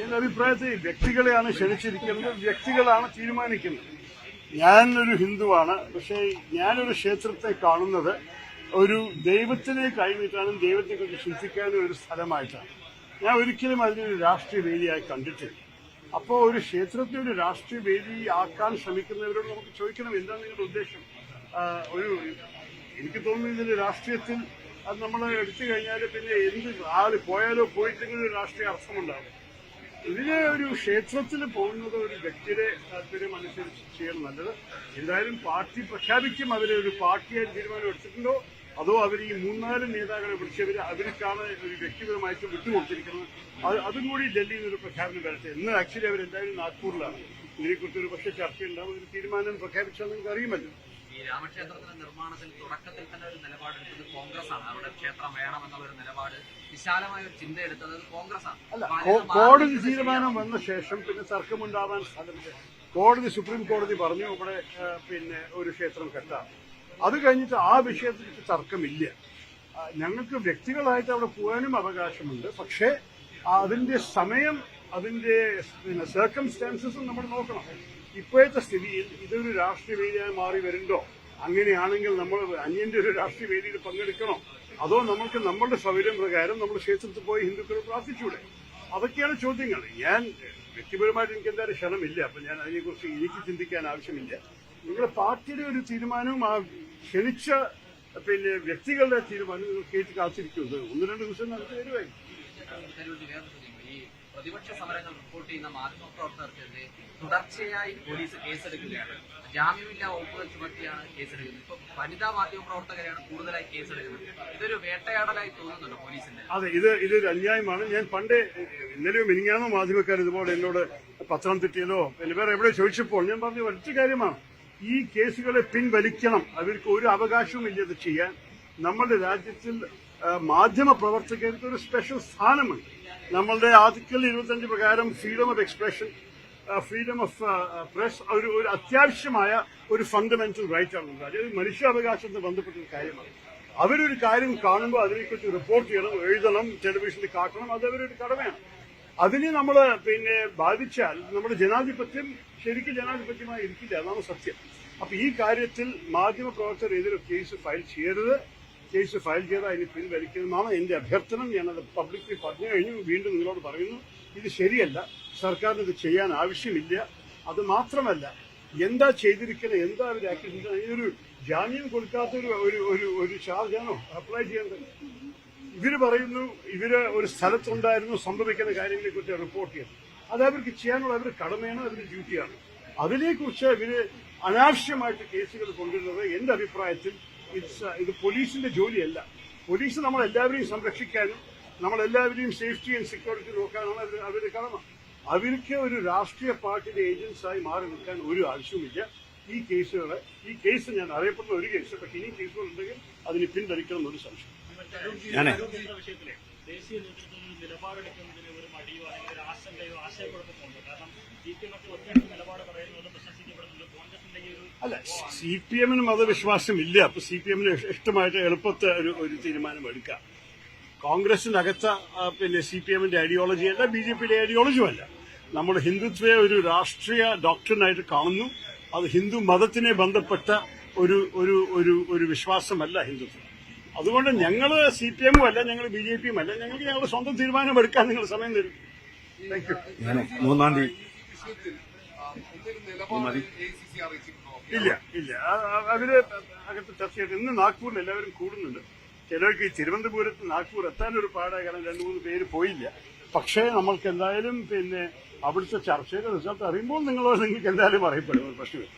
എന്റെ അഭിപ്രായത്തിൽ വ്യക്തികളെയാണ് ക്ഷണിച്ചിരിക്കുന്നത്, വ്യക്തികളാണ് തീരുമാനിക്കുന്നത്. ഞാനൊരു ഹിന്ദുവാണ്, പക്ഷേ ഞാനൊരു ക്ഷേത്രത്തെ കാണുന്നത് ഒരു ദൈവത്തിനെ കൈനീട്ടാനും ദൈവത്തെക്കുറിച്ച് ചിന്തിക്കാനും ഒരു സ്ഥലമായിട്ടാണ്. ഞാൻ ഒരിക്കലും അതിനൊരു രാഷ്ട്രീയ വേദിയായി കണ്ടിട്ടില്ല. അപ്പോൾ ഒരു ക്ഷേത്രത്തെ ഒരു രാഷ്ട്രീയ വേദി ആക്കാൻ ശ്രമിക്കുന്നവരോട് നമുക്ക് ചോദിക്കണം, എന്താണ് നിങ്ങളുടെ ഉദ്ദേശം? എനിക്ക് തോന്നുന്നു ഇതിന്റെ രാഷ്ട്രീയത്തിൽ അത് നമ്മൾ എടുത്തു കഴിഞ്ഞാൽ പിന്നെ ആള് പോയാലോ പോയിട്ടെങ്കിലും ഒരു രാഷ്ട്രീയ അർത്ഥമുണ്ടാകും. ഇതിലെ ഒരു ക്ഷേത്രത്തിൽ പോകുന്നത് ഒരു വ്യക്തിയുടെ താല്പര്യം അനുസരിച്ച് ചെയ്യണം നല്ലത്. എന്തായാലും പാർട്ടി പ്രഖ്യാപിക്കും അവരെ ഒരു പാർട്ടിയായി തീരുമാനം എടുത്തിട്ടുണ്ടോ, അതോ അവർ ഈ 3-4 നേതാക്കളെ വിളിച്ചവർ അവർക്കാണ് ഒരു വ്യക്തിപരമായിട്ട് വിട്ടുകൊടുത്തിരിക്കുന്നത്. അതും കൂടി ഡൽഹിയിൽ നിന്നൊരു പ്രഖ്യാപനം വരട്ടെ. ഇന്ന് ആക്ച്വലി അവരെന്തായാലും നാഗ്പൂരിലാണ്. ഇതിനെക്കുറിച്ച് ഒരു പക്ഷേ ചർച്ചയുണ്ടാവും. ഒരു തീരുമാനം പ്രഖ്യാപിച്ചാൽ നിങ്ങൾക്ക് അറിയുമല്ലോ. ഈ രാമക്ഷേത്രത്തിന്റെ നിർമ്മാണത്തിൽ തുടക്കത്തിൽ തന്നെ ഒരു നിലപാടെടുത്തത് കോൺഗ്രസ് ആണ്. അവിടെ ക്ഷേത്രം വേണമെന്നുള്ള ഒരു നിലപാട് വിശാലമായ ഒരു ചിന്ത എടുത്തത് കോൺഗ്രസ് ആണ്. അല്ല, കോടതി തീരുമാനം വന്ന ശേഷം പിന്നെ തർക്കമുണ്ടാവാൻ സാധ്യത. കോടതി, സുപ്രീം കോടതി പറഞ്ഞു ഇവിടെ പിന്നെ ഒരു ക്ഷേത്രം കെട്ടാം. അത് കഴിഞ്ഞിട്ട് ആ വിഷയത്തിൽ തർക്കമില്ല. ഞങ്ങൾക്ക് വ്യക്തികളായിട്ട് അവിടെ പോകാനും അവകാശമുണ്ട്. പക്ഷേ അതിന്റെ സമയം, അതിന്റെ സർക്കംസ്റ്റാൻസസും നമ്മൾ നോക്കണം. ഇപ്പോഴത്തെ സ്ഥിതിയിൽ ഇതൊരു രാഷ്ട്രീയ വേദിയായി മാറി വരുന്നുണ്ടോ? അങ്ങനെയാണെങ്കിൽ നമ്മൾ അന്യന്റെ ഒരു രാഷ്ട്രീയ വേദിയിൽ പങ്കെടുക്കണോ? അതോ നമുക്ക് നമ്മളുടെ സൗകര്യം പ്രകാരം നമ്മൾ ക്ഷേത്രത്തിൽ പോയി ഹിന്ദുക്കൾ പ്രാർത്ഥിച്ചൂടെ? അതൊക്കെയാണ് ചോദ്യങ്ങൾ. ഞാൻ വ്യക്തിപരമായിട്ട് എനിക്ക് എന്തായാലും ക്ഷണമില്ല. അപ്പൊ ഞാൻ അതിനെക്കുറിച്ച് എനിക്ക് ചിന്തിക്കാൻ ആവശ്യമില്ല. നിങ്ങളുടെ പാർട്ടിയുടെ ഒരു തീരുമാനവും ആ ക്ഷണിച്ച പിന്നെ വ്യക്തികളുടെ തീരുമാനം നിങ്ങൾ കേട്ട് കാത്തിരിക്കുന്നത് 1-2 ദിവസം നടത്തി വരുവായി. പ്രതിപക്ഷ സമരങ്ങൾ റിപ്പോർട്ട് ചെയ്യുന്ന മാധ്യമപ്രവർത്തകർക്കെതിരെ തുടർച്ചയായി പോലീസ് കേസെടുക്കുകയാണ്. ജാമ്യമില്ലാ വകുപ്പുകൾ ചുമത്തിയാണ് കേസെടുക്കുന്നത്. ഇപ്പൊ വനിതാ മാധ്യമപ്രവർത്തകരെയാണ് കൂടുതലായി കേസെടുക്കുന്നത്. ഇതൊരു വേട്ടയാടലായി തോന്നുന്നുണ്ടോ പോലീസിന്റെ? അതെ, ഇതൊരു അന്യായമാണ്. ഞാൻ പണ്ട് ഇന്നലെയോ മിനിങ്ങാന്നോ മാധ്യമക്കാർ ഇതുപോലെ എന്നോട് പത്തനംതിട്ടയിലോ പിന്നെ വേറെ എവിടെ ചോദിച്ചപ്പോൾ ഞാൻ പറഞ്ഞ ഒറ്റ കാര്യമാണ്, ഈ കേസുകളെ പിൻവലിക്കണം. അവർക്ക് ഒരു അവകാശവും ഇല്ല ഇത് ചെയ്യാൻ. നമ്മുടെ രാജ്യത്തിൽ മാധ്യമ പ്രവർത്തകർക്ക് ഒരു സ്പെഷ്യൽ സ്ഥാനമുണ്ട്. നമ്മളുടെ ആർട്ടിക്കിൾ 25 പ്രകാരം freedom of expression, freedom of press ഒരു അത്യാവശ്യമായ ഒരു ഫണ്ടമെന്റൽ റൈറ്റ് ആണ്. അതായത് മനുഷ്യാവകാശത്തിന് ബന്ധപ്പെട്ട ഒരു കാര്യമാണ്. അവരൊരു കാര്യം കാണുമ്പോൾ അതിനെക്കുറിച്ച് റിപ്പോർട്ട് ചെയ്യണം, എഴുതണം, ടെലിവിഷനിൽ കാട്ടണം. അത് അവരൊരു കടമയാണ്. അതിനെ നമ്മൾ പിന്നെ ബാധിച്ചാൽ നമ്മുടെ ജനാധിപത്യം ശരിക്കും ജനാധിപത്യമായി ഇരിക്കില്ല. അതാണ് സത്യം. അപ്പൊ ഈ കാര്യത്തിൽ മാധ്യമ പ്രവർത്തകരെതിരെ കേസ് ഫയൽ ചെയ്യരുത്. കേസ് ഫയൽ ചെയ്താൽ അതിന് പിൻവലിക്കുന്നതാണ് എന്റെ അഭ്യർത്ഥന. ഞാനത് പബ്ലിക്കലി പറഞ്ഞു കഴിഞ്ഞു. വീണ്ടും നിങ്ങളോട് പറയുന്നു, ഇത് ശരിയല്ല. സർക്കാരിന് ഇത് ചെയ്യാൻ ആവശ്യമില്ല. അത് മാത്രമല്ല, എന്താ ചെയ്തിരിക്കുന്നത്, എന്താ അവർ ആക്കിയിട്ടുണ്ട്, ഇതൊരു ജാമ്യം കൊടുക്കാത്ത ഒരു ചാർജാണോ അപ്ലൈ ചെയ്യേണ്ടത്? ഇവര് പറയുന്നു ഇവര് ഒരു സ്ഥലത്തുണ്ടായിരുന്നു, സംഭവിക്കുന്ന കാര്യങ്ങളെ കുറിച്ച് റിപ്പോർട്ട് ചെയ്യണം. അത് അവർക്ക് ചെയ്യാനുള്ള അവരുടെ കടമയാണ്, അവരുടെ ഡ്യൂട്ടിയാണ്. അതിനെക്കുറിച്ച് ഇവര് അനാവശ്യമായിട്ട് കേസുകൾ കൊണ്ടുവരുന്നത് എന്റെ അഭിപ്രായത്തിൽ ഇത് പോലീസിന്റെ ജോലിയല്ല. പോലീസ് നമ്മളെല്ലാവരെയും സംരക്ഷിക്കാനും നമ്മളെല്ലാവരെയും സേഫ്റ്റി ആൻഡ് സെക്യൂരിറ്റി നോക്കാനാണ് അവരുടെ കടമ. അവർക്ക് ഒരു രാഷ്ട്രീയ പാർട്ടിയുടെ ഏജൻസായി മാറി നിൽക്കാൻ ഒരു ആവശ്യവുമില്ല. ഈ കേസ് ഞാൻ അറിയപ്പെടുന്ന ഒരു കേസ്. പക്ഷെ ഇനി കേസുകൾ ഉണ്ടെങ്കിൽ അതിന് പിൻവലിക്കണം എന്നൊരു സംശയം. വിഷയത്തിലെ ദേശീയ നേതൃത്വത്തിൽ നിലപാടെടുക്കുന്നതിന് ഒരു മടിയോ അല്ലെങ്കിൽ ഒരു ആശങ്കയോ ആശയക്കുഴപ്പമുണ്ട്. കാരണം CPM ഒറ്റ നിലപാട് പറയുന്നത് പ്രശംസിക്കപ്പെടുന്നുണ്ട്. കോൺഗ്രസിന്റെ ഈ ഒരു അല്ല, CPM-ന് മതവിശ്വാസമില്ല. അപ്പൊ CPM-ന് ഇഷ്ടമായിട്ട് എളുപ്പത്തെ ഒരു തീരുമാനം എടുക്കാം. കോൺഗ്രസിനകത്ത പിന്നെ CPM-ന്റെ ഐഡിയോളജിയല്ല, BJP-യുടെ ഐഡിയോളജിയുമല്ല. നമ്മൾ ഹിന്ദുത്വയെ ഒരു രാഷ്ട്രീയ ഡോക്ട്രിനായിട്ട് കാണുന്നു. അത് ഹിന്ദു മതത്തിനെ ബന്ധപ്പെട്ട ഒരു വിശ്വാസമല്ല ഹിന്ദുത്വം. അതുകൊണ്ട് ഞങ്ങൾ CPM-ഉം അല്ല, ഞങ്ങൾ BJP-യും അല്ല. ഞങ്ങൾക്ക് ഞങ്ങളുടെ സ്വന്തം തീരുമാനം എടുക്കാൻ നിങ്ങൾ സമയം തരും. Thank you. 3-ാം തീയതി ഇല്ല അവര് അകത്ത് ചർച്ച ചെയ്തിട്ട് ഇന്ന് നാഗ്പൂരിൽ എല്ലാവരും കൂടുന്നുണ്ട്. ചിലർക്ക് ഈ തിരുവനന്തപുരത്ത് നാഗ്പൂർ എത്താനൊരു പാടായ കാരണം 2-3 പേര് പോയില്ല. പക്ഷേ നമ്മൾക്ക് എന്തായാലും പിന്നെ അവിടുത്തെ ചർച്ചയുടെ റിസൾട്ട് അറിയുമ്പോൾ നിങ്ങൾക്ക് എന്തായാലും അറിയപ്പെടും. പ്രശ്നമില്ല.